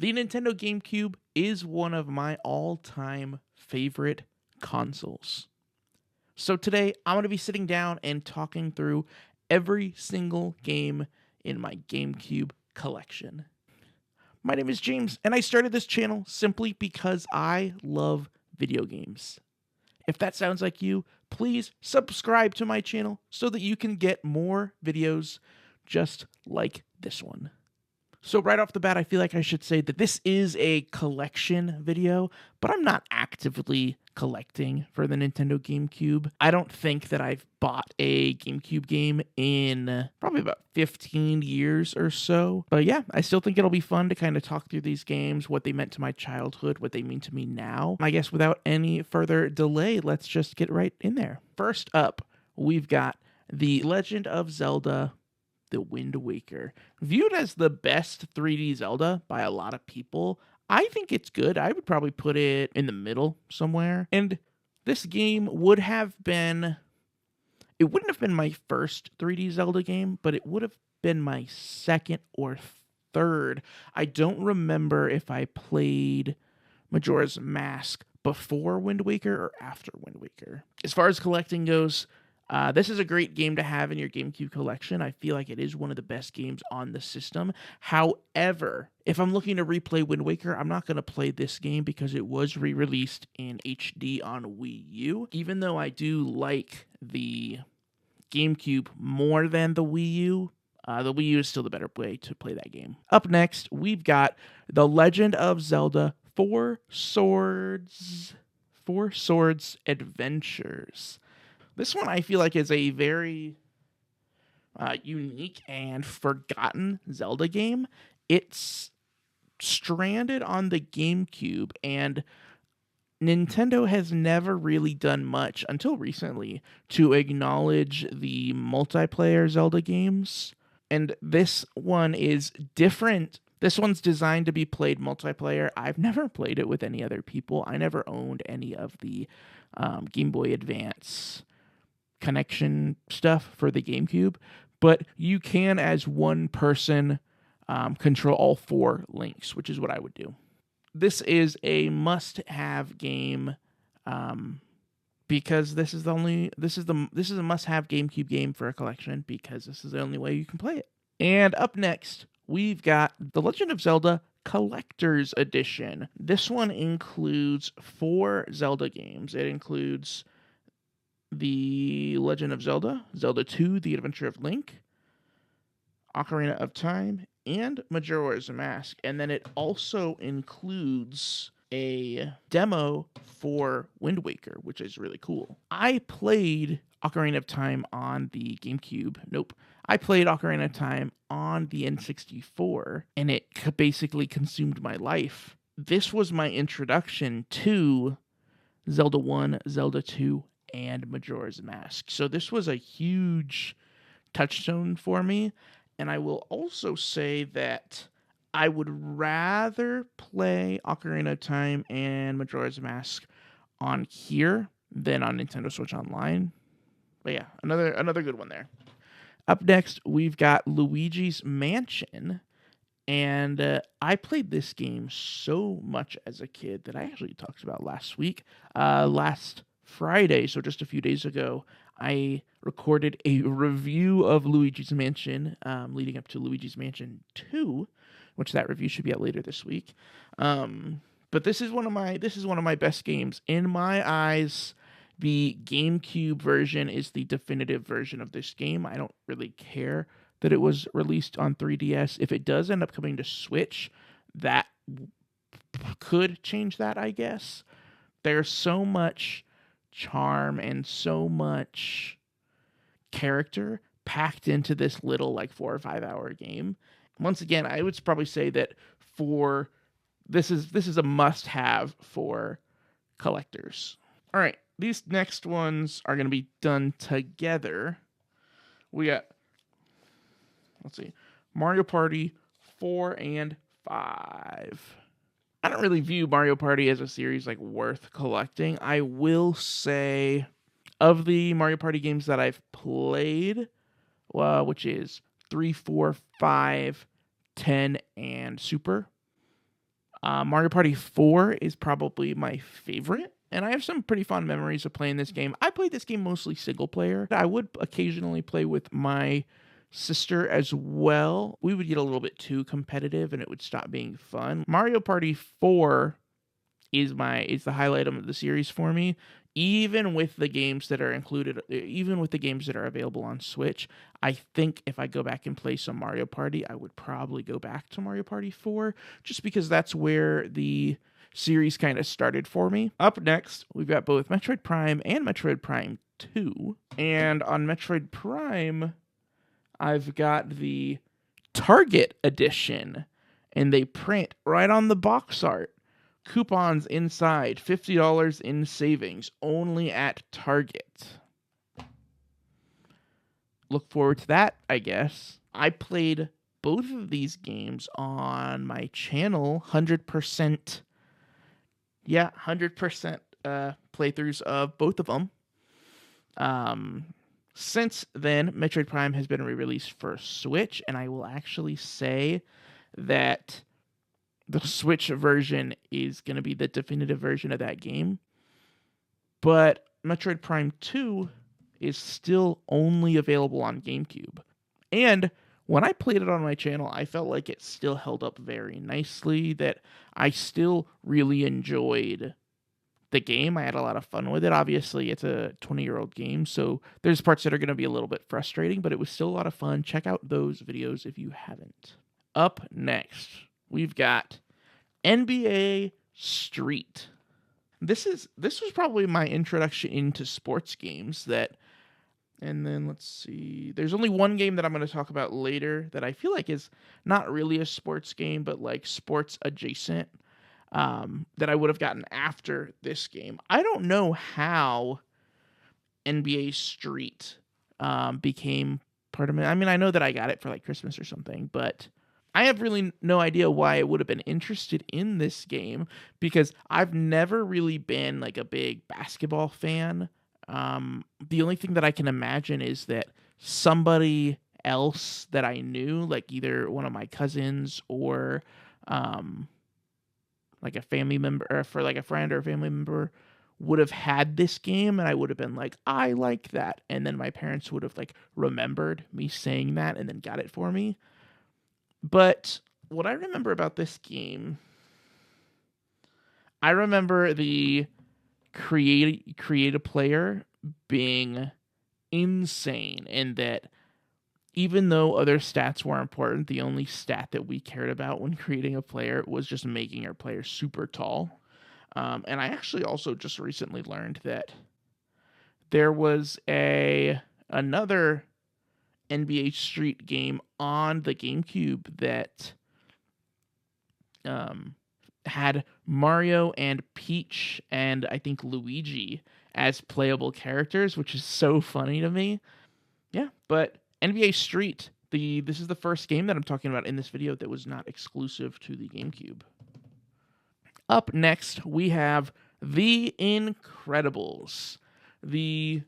The Nintendo GameCube is one of my all-time favorite consoles. So today, I'm going to be sitting down and talking through every single game in my GameCube collection. My name is James, and I started this channel simply because I love video games. If that sounds like you, please subscribe to my channel so that you can get more videos just like this one. So right off the bat, I feel like I should say that this is a collection video, but I'm not actively collecting for the Nintendo GameCube. I don't think that I've bought a GameCube game in probably about 15 years or so. But yeah, I still think it'll be fun to kind of talk through these games, what they meant to my childhood, what they mean to me now. I guess without any further delay, let's just get right in there. First up, we've got The Legend of Zelda: The Wind Waker. Viewed as the best 3D Zelda by a lot of people, I think it's good. I would probably put it in the middle somewhere. And this game would have been... It wouldn't have been my first 3D Zelda game, but it would have been my second or third. I don't remember if I played Majora's Mask before Wind Waker or after Wind Waker. As far as collecting goes, this is a great game to have in your GameCube collection. I feel like it is one of the best games on the system. However, if I'm looking to replay Wind Waker, I'm not going to play this game because it was re-released in HD on Wii U. Even though I do like the GameCube more than the Wii U is still the better way to play that game. Up next, we've got The Legend of Zelda: Four Swords Adventures. This one I feel like is a very unique and forgotten Zelda game. It's stranded on the GameCube, and Nintendo has never really done much until recently to acknowledge the multiplayer Zelda games. And this one is different. This one's designed to be played multiplayer. I've never played it with any other people. I never owned any of the Game Boy Advance connection stuff for the GameCube, but you can, as one person, control all four links, which is what I would do. This is a must-have game because this is a must-have GameCube game for a collection because this is the only way you can play it. And up next, we've got The Legend of Zelda Collector's Edition. This one includes 4 Zelda games. It includes The Legend of Zelda, Zelda 2, The Adventure of Link, Ocarina of Time, and Majora's Mask. And then it also includes a demo for Wind Waker, which is really cool. I played Ocarina of Time on the GameCube. I played Ocarina of Time on the N64, and it basically consumed my life. This was my introduction to Zelda 1, Zelda 2, and Majora's Mask. So this was a huge touchstone for me. And I will also say that I would rather play Ocarina of Time and Majora's Mask on here than on Nintendo Switch Online. But yeah, another good one there. Up next, we've got Luigi's Mansion. And I played this game so much as a kid that I actually talked about last week. Last Friday, so just a few days ago, I recorded a review of Luigi's Mansion, leading up to Luigi's Mansion 2, which that review should be out later this week. But this is one of my best games. In my eyes, the GameCube version is the definitive version of this game. I don't really care that it was released on 3DS. If it does end up coming to Switch, that could change that, I guess. There's so much charm and so much character packed into this little 4 or 5 hour game. Once again, I would probably say that this is a must-have for collectors. All right, these next ones are going to be done together. We got, Mario Party 4 and 5. I don't really view Mario Party as a series worth collecting. I will say, of the Mario Party games that I've played, which is 3, 4, 5, 10, and Super, Mario Party 4 is probably my favorite, and I have some pretty fond memories of playing this game. I played this game mostly single player. I would occasionally play with my sister as well. We would get a little bit too competitive and it would stop being fun. Mario Party 4 is the highlight of the series for me. Even with the games that are included, even with the games that are available on Switch, I think if I go back and play some Mario Party, I would probably go back to Mario Party 4, just because that's where the series kind of started for me. Up next, we've got both Metroid Prime and Metroid Prime 2. And on Metroid Prime, I've got the Target edition, and they print right on the box art. Coupons inside, $50 in savings, only at Target. Look forward to that, I guess. I played both of these games on my channel, 100%. Yeah, 100% playthroughs of both of them. Since then, Metroid Prime has been re-released for Switch, and I will actually say that the Switch version is going to be the definitive version of that game. But Metroid Prime 2 is still only available on GameCube. And when I played it on my channel, I felt like it still held up very nicely, that I still really enjoyed the game. I had a lot of fun with it. Obviously, it's a 20-year-old game, so there's parts that are going to be a little bit frustrating, but it was still a lot of fun. Check out those videos if you haven't. Up next, we've got NBA Street. This was probably my introduction into sports games. And then let's see. There's only one game that I'm going to talk about later that I feel like is not really a sports game, but like sports adjacent, that I would have gotten after this game. I don't know how NBA Street became part of it. I mean, I know that I got it for like Christmas or something, but I have really no idea why I would have been interested in this game, because I've never really been like a big basketball fan. The only thing that I can imagine is that somebody else that I knew, like either one of my cousins or like a family member, or for like a friend or a family member, would have had this game, and I would have been like, I like that. And then my parents would have like remembered me saying that and then got it for me. But what I remember about this game, I remember the create a player being insane, and that even though other stats were important, the only stat that we cared about when creating a player was just making our player super tall. And I actually also just recently learned that there was another NBA Street game on the GameCube that had Mario and Peach and I think Luigi as playable characters, which is so funny to me. Yeah, but NBA Street, this is the first game that I'm talking about in this video that was not exclusive to the GameCube. Up next, we have The Incredibles, the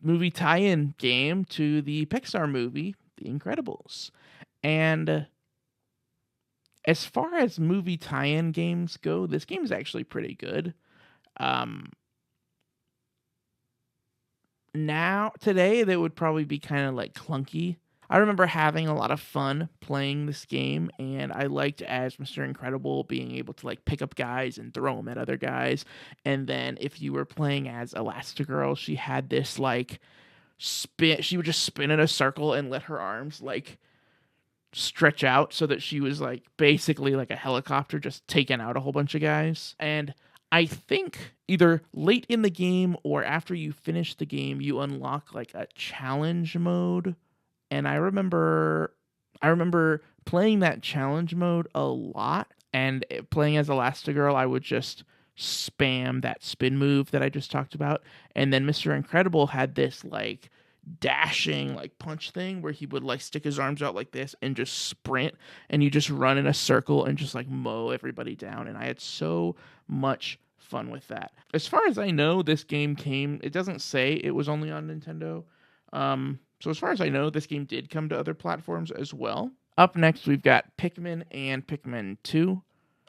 movie tie-in game to the Pixar movie, The Incredibles. And as far as movie tie-in games go, this game is actually pretty good. Today, they would probably be kind of like clunky. I remember having a lot of fun playing this game, and I liked, as Mr. Incredible, being able to like pick up guys and throw them at other guys. And then if you were playing as Elastigirl, she had this like spin. She would just spin in a circle and let her arms like stretch out so that she was like basically like a helicopter just taking out a whole bunch of guys. And I think either late in the game or after you finish the game, you unlock like a challenge mode. And I remember playing that challenge mode a lot, and playing as Elastigirl, I would just spam that spin move that I just talked about. And then Mr. Incredible had this like dashing like punch thing where he would like stick his arms out like this and just sprint, and you just run in a circle and just like mow everybody down. And I had so much fun with that. As far as I know, this game it doesn't say it was only on Nintendo. So as far as I know, this game did come to other platforms as well. Up next, we've got Pikmin and Pikmin 2.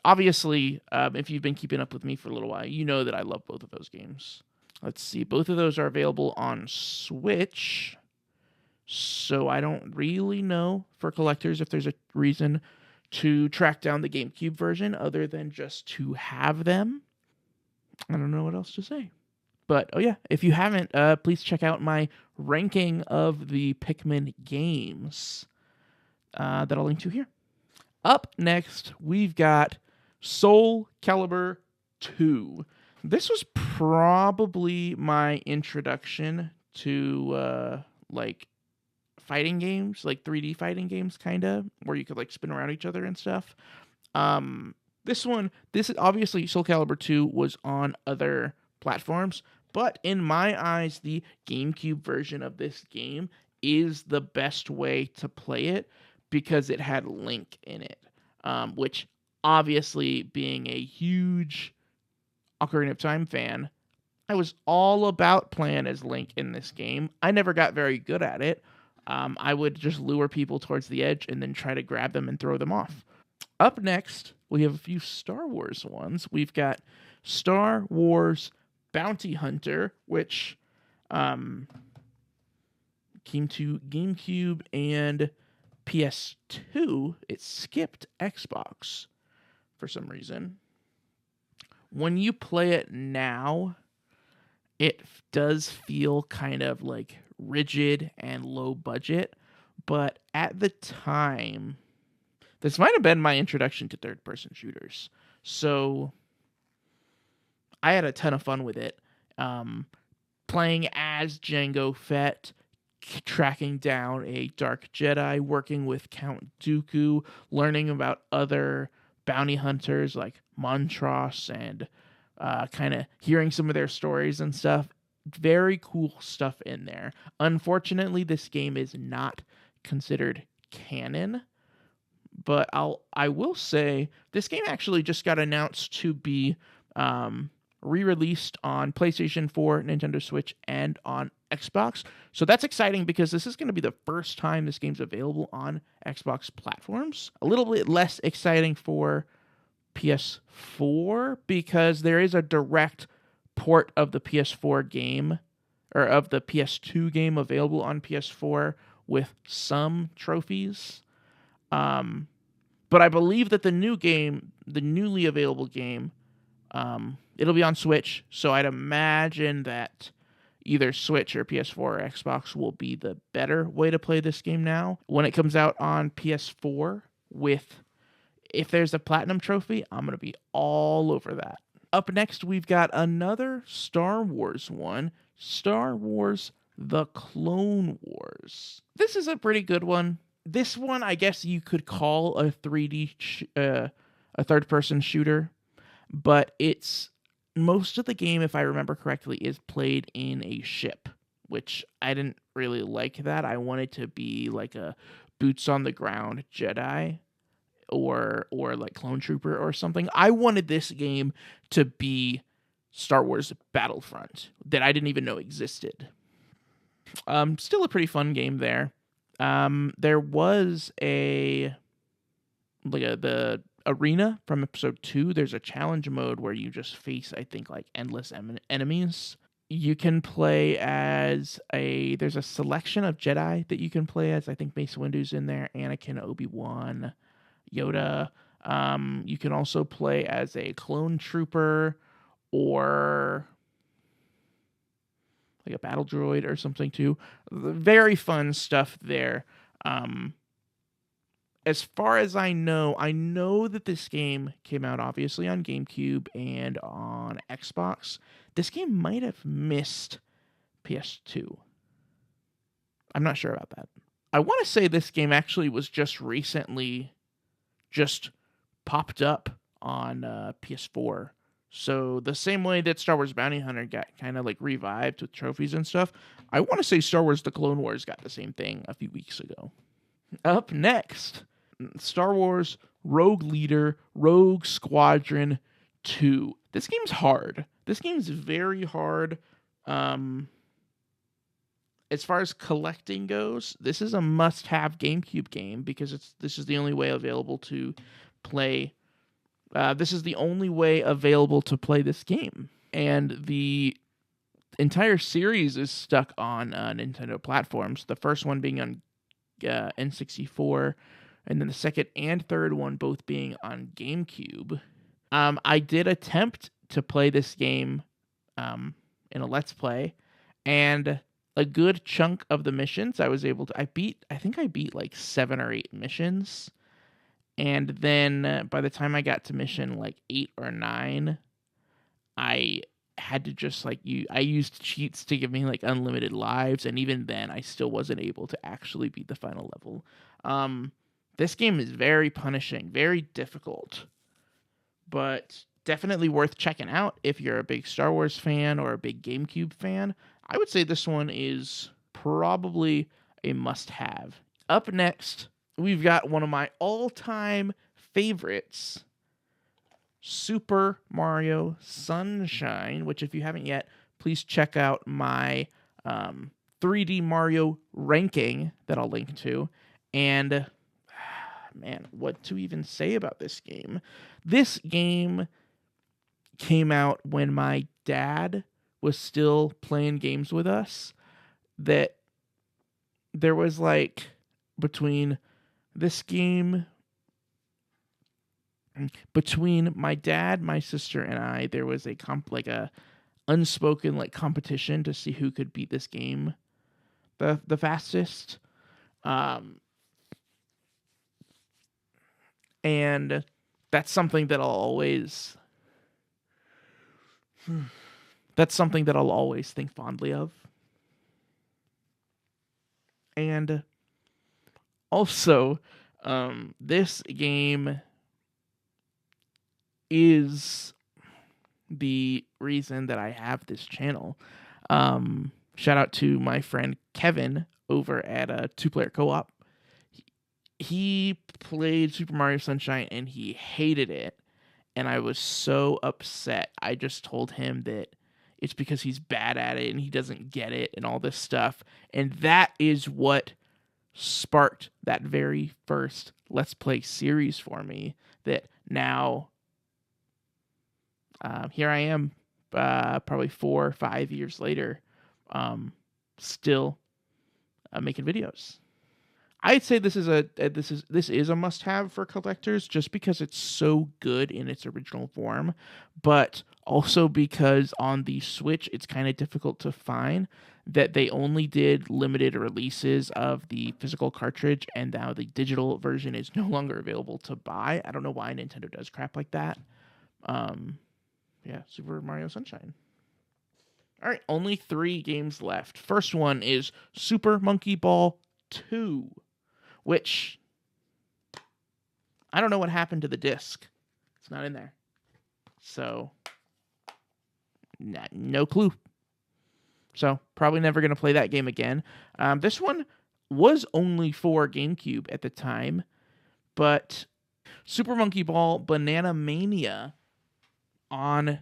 Obviously, if you've been keeping up with me for a little while, you know that I love both of those games. Let's see. Both of those are available on Switch. So I don't really know for collectors if there's a reason to track down the GameCube version other than just to have them. I don't know what else to say. But, oh yeah, if you haven't, please check out my ranking of the Pikmin games that I'll link to here. Up next, we've got Soulcalibur II. This was probably my introduction to, fighting games, like 3D fighting games, kind of, where you could, spin around each other and stuff. This obviously, Soulcalibur II was on other platforms, but in my eyes, the GameCube version of this game is the best way to play it because it had Link in it, which obviously, being a huge Ocarina of Time fan, I was all about playing as Link in this game. I never got very good at it. I would just lure people towards the edge and then try to grab them and throw them off. Up next, we have a few Star Wars ones. We've got Star Wars Bounty Hunter, which came to GameCube and PS2. It skipped Xbox for some reason. When you play it now, it does feel kind of rigid and low budget, but at the time, this might have been my introduction to third-person shooters. So I had a ton of fun with it. Playing as Jango Fett, tracking down a Dark Jedi, working with Count Dooku, learning about other bounty hunters like Montross, and kind of hearing some of their stories and stuff. Very cool stuff in there. Unfortunately, this game is not considered canon, but I will say this game actually just got announced to be re-released on PlayStation 4, Nintendo Switch, and on Xbox. So that's exciting because this is going to be the first time this game's available on Xbox platforms. A little bit less exciting for PS4 because there is a direct port of the PS4 game, or of the PS2 game, available on PS4 with some trophies. But I believe that the new game, the newly available game, it'll be on Switch, so I'd imagine that either Switch or PS4 or Xbox will be the better way to play this game now. When it comes out on PS4, if there's a Platinum trophy, I'm going to be all over that. Up next, we've got another Star Wars one, Star Wars The Clone Wars. This is a pretty good one. This one, I guess you could call a 3D, a third-person shooter, but it's most of the game, if I remember correctly, is played in a ship, which I didn't really like that. I wanted to be like a boots-on-the-ground Jedi, or like Clone Trooper or something. I wanted this game to be Star Wars Battlefront that I didn't even know existed. Still a pretty fun game there. There was the arena from episode 2. There's a challenge mode where you just face, I think, endless enemies. You can play as there's a selection of Jedi that you can play as. I think Mace Windu's in there, Anakin, Obi-Wan, Yoda. You can also play as a clone trooper or like a battle droid or something too. Very fun stuff there. As far as I know that this game came out obviously on GameCube and on Xbox. This game might have missed PS2. I'm not sure about that. I want to say this game actually was just recently popped up on PS4. So the same way that Star Wars Bounty Hunter got kind of revived with trophies and stuff, I want to say Star Wars The Clone Wars got the same thing a few weeks ago. Up next, Star Wars Rogue Leader, Rogue Squadron 2. This game's hard. This game's very hard. as far as collecting goes, this is a must-have GameCube game because this is the only way available to play. This is the only way available to play this game, and the entire series is stuck on Nintendo platforms. The first one being on N64, and then the second and third one both being on GameCube. I did attempt to play this game in a Let's Play, and a good chunk of the missions I was able to. I think I beat like 7 or 8 missions, and then by the time I got to mission like 8 or 9, I had to just I used cheats to give me like unlimited lives, and even then I still wasn't able to actually beat the final level. This game is very punishing, very difficult, but definitely worth checking out if you're a big Star Wars fan or a big GameCube fan. I would say this one is probably a must-have. Up next, we've got one of my all-time favorites, Super Mario Sunshine, which if you haven't yet, please check out my 3D Mario ranking that I'll link to. And man, what to even say about this game? This game came out when my dad was still playing games with us. That there was like between this game, between my dad, my sister, and I, there was a unspoken like competition to see who could beat this game the fastest. And that's something that I'll always think fondly of. And also, this game is the reason that I have this channel. Shout out to my friend Kevin over at a 2-player co-op. He played Super Mario Sunshine and he hated it. And I was so upset. I just told him that it's because he's bad at it and he doesn't get it and all this stuff. And that is what sparked that very first Let's Play series for me. That now, here I am, probably 4 or 5 years later, still making videos. I'd say this is a must-have for collectors just because it's so good in its original form, but also because on the Switch it's kind of difficult to find. That they only did limited releases of the physical cartridge, and now the digital version is no longer available to buy. I don't know why Nintendo does crap like that. Yeah, Super Mario Sunshine. All right, only 3 games left. First one is Super Monkey Ball 2. Which, I don't know what happened to the disc. It's not in there. So, no clue. So, probably never going to play that game again. This one was only for GameCube at the time. But Super Monkey Ball Banana Mania on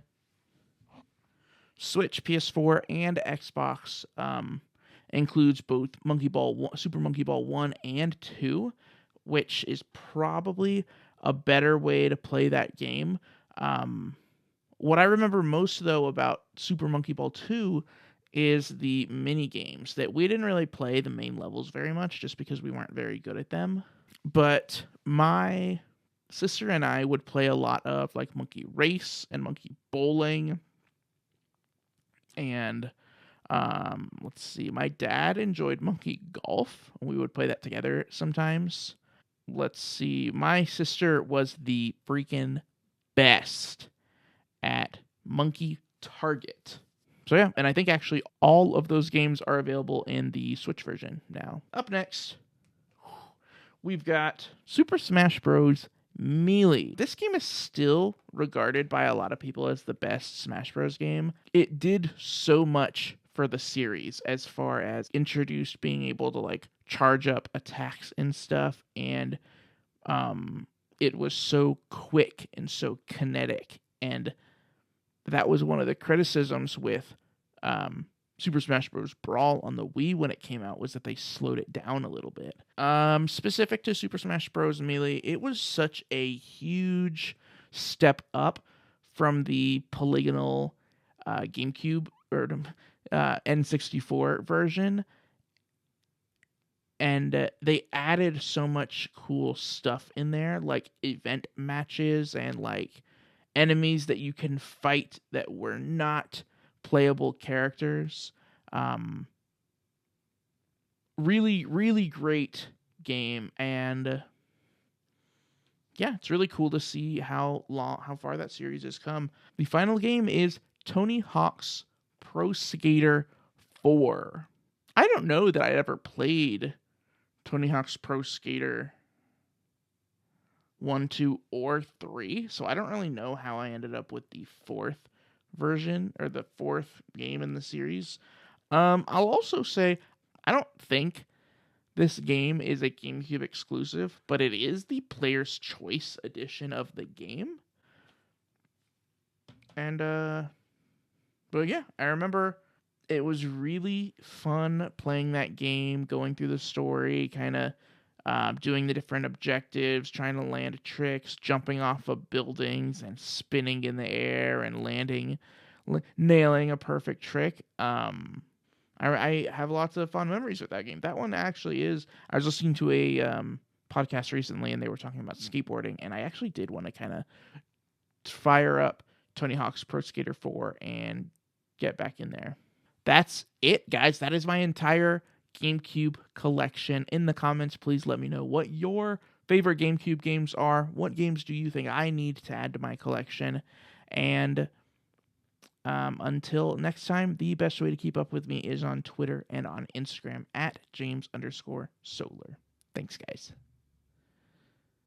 Switch, PS4, and Xbox includes both Super Monkey Ball 1 and 2, which is probably a better way to play that game. What I remember most, though, about Super Monkey Ball 2 is the mini games. That we didn't really play the main levels very much just because we weren't very good at them. But my sister and I would play a lot of like Monkey Race and Monkey Bowling. And let's see, my dad enjoyed Monkey Golf. We would play that together sometimes. Let's see, my sister was the freaking best at Monkey Target. So yeah, and I think actually all of those games are available in the Switch version now. Up next, we've got Super Smash Bros. Melee. This game is still regarded by a lot of people as the best Smash Bros. Game. It did so much for the series as far as introduced being able to like charge up attacks and stuff, and it was so quick and so kinetic, and that was one of the criticisms with Super Smash Bros. Brawl on the Wii when it came out was that they slowed it down a little bit. Specific to Super Smash Bros. Melee, it was such a huge step up from the polygonal GameCube or N64 version, and they added so much cool stuff in there, like event matches and like enemies that you can fight that were not playable characters. Really, really great game, and yeah, it's really cool to see how far that series has come. The final game is Tony Hawk's Pro Skater 4. I don't know that I ever played Tony Hawk's Pro Skater 1, 2, or 3, so I don't really know how I ended up with the fourth version or the fourth game in the series. I'll also say I don't think this game is a GameCube exclusive, but it is the Player's Choice edition of the game. And but yeah, I remember it was really fun playing that game, going through the story, kind of doing the different objectives, trying to land tricks, jumping off of buildings and spinning in the air and nailing a perfect trick. I have lots of fond memories with that game. That one actually is. I was listening to a podcast recently, and they were talking about skateboarding, and I actually did want to kind of fire up Tony Hawk's Pro Skater 4 and get back in there. That's it, guys. That is my entire GameCube collection. In the comments, please let me know what your favorite GameCube games are. What games do you think I need to add to my collection? And until next time, the best way to keep up with me is on Twitter and on Instagram at James_Solar. Thanks, guys.